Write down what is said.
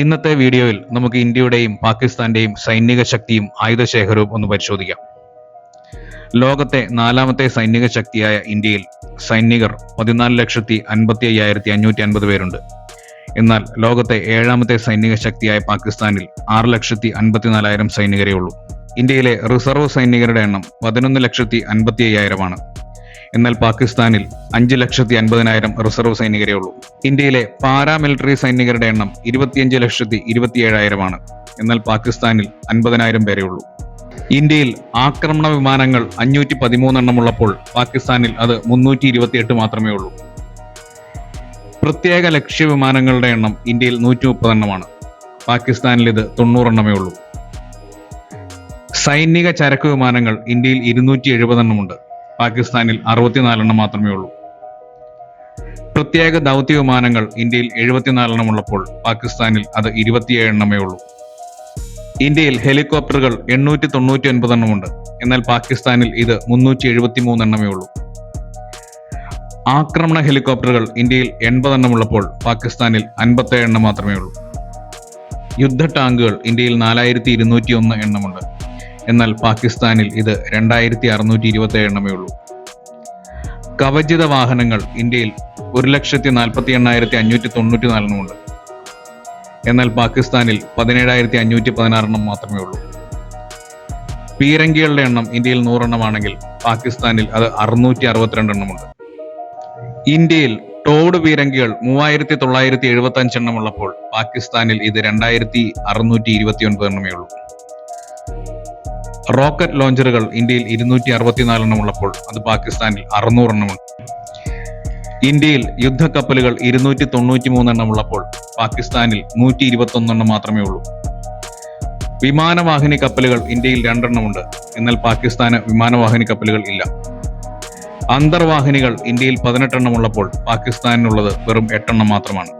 ഇന്നത്തെ വീഡിയോയിൽ നമുക്ക് ഇന്ത്യയുടെയും പാകിസ്ഥാന്റെയും സൈനിക ശക്തിയും ആയുധശേഖരവും ഒന്ന് പരിശോധിക്കാം. ലോകത്തെ നാലാമത്തെ സൈനിക ശക്തിയായ ഇന്ത്യയിൽ സൈനികർ 14,55,550 പേരുണ്ട്. എന്നാൽ ലോകത്തെ ഏഴാമത്തെ സൈനിക ശക്തിയായ പാകിസ്ഥാനിൽ 6,54,000 സൈനികരേ ഉള്ളൂ. ഇന്ത്യയിലെ റിസർവ് സൈനികരുടെ എണ്ണം 11,55,000 ആണ്. എന്നാൽ പാകിസ്ഥാനിൽ 5,50,000 റിസർവ് സൈനികരേ ഉള്ളൂ. ഇന്ത്യയിലെ പാരാമിലിറ്ററി സൈനികരുടെ എണ്ണം 25,27,000 ആണ്. എന്നാൽ പാകിസ്ഥാനിൽ 50,000 പേരേ ഉള്ളൂ. ഇന്ത്യയിൽ ആക്രമണ വിമാനങ്ങൾ 513 എണ്ണമുള്ളപ്പോൾ പാകിസ്ഥാനിൽ അത് 328 മാത്രമേ ഉള്ളൂ. പ്രത്യേക ലക്ഷ്യ വിമാനങ്ങളുടെ എണ്ണം ഇന്ത്യയിൽ 130 എണ്ണമാണ്. പാകിസ്ഥാനിൽ ഇത് 90 എണ്ണമേ ഉള്ളൂ. സൈനിക ചരക്ക് വിമാനങ്ങൾ ഇന്ത്യയിൽ 270 എണ്ണമുണ്ട്. പാകിസ്ഥാനിൽ 64 എണ്ണം മാത്രമേ ഉള്ളൂ. പ്രത്യേക ദൗത്യ വിമാനങ്ങൾ ഇന്ത്യയിൽ 74 എണ്ണമുള്ളപ്പോൾ പാകിസ്ഥാനിൽ അത് 27 എണ്ണമേ ഉള്ളൂ. ഇന്ത്യയിൽ ഹെലികോപ്റ്ററുകൾ 899 എണ്ണമുണ്ട്. എന്നാൽ പാകിസ്ഥാനിൽ ഇത് 373 എണ്ണമേ ഉള്ളൂ. ആക്രമണ ഹെലികോപ്റ്ററുകൾ ഇന്ത്യയിൽ 80 എണ്ണമുള്ളപ്പോൾ പാകിസ്ഥാനിൽ 57 എണ്ണം മാത്രമേ ഉള്ളൂ. യുദ്ധ ടാങ്കുകൾ ഇന്ത്യയിൽ 4,201 എണ്ണമുണ്ട്. എന്നാൽ പാകിസ്ഥാനിൽ ഇത് 2,627 എണ്ണമേ ഉള്ളൂ. കവചിത വാഹനങ്ങൾ ഇന്ത്യയിൽ 1,48,594 എണ്ണമുണ്ട്. എന്നാൽ പാകിസ്ഥാനിൽ 17,516 എണ്ണം മാത്രമേ ഉള്ളൂ. പീരങ്കികളുടെ എണ്ണം ഇന്ത്യയിൽ 100 എണ്ണമാണെങ്കിൽ പാകിസ്ഥാനിൽ അത് 662 എണ്ണമുണ്ട്. ഇന്ത്യയിൽ ടോഡ് പീരങ്കികൾ 3,975 എണ്ണമുള്ളപ്പോൾ പാകിസ്ഥാനിൽ ഇത് 2,629 എണ്ണമേ ഉള്ളൂ. റോക്കറ്റ് ലോഞ്ചറുകൾ ഇന്ത്യയിൽ 264 എണ്ണമുള്ളപ്പോൾ അത് പാകിസ്ഥാനിൽ 600 എണ്ണമുണ്ട്. ഇന്ത്യയിൽ യുദ്ധക്കപ്പലുകൾ 293 എണ്ണമുള്ളപ്പോൾ പാകിസ്ഥാനിൽ 121 എണ്ണം മാത്രമേ ഉള്ളൂ. വിമാനവാഹിനി കപ്പലുകൾ ഇന്ത്യയിൽ 2 എണ്ണമുണ്ട്. എന്നാൽ പാകിസ്ഥാന് വിമാനവാഹിനി കപ്പലുകൾ ഇല്ല. അന്തർവാഹിനികൾ ഇന്ത്യയിൽ 18 എണ്ണമുള്ളപ്പോൾ പാകിസ്ഥാനിനുള്ളത് വെറും 8 എണ്ണം മാത്രമാണ്.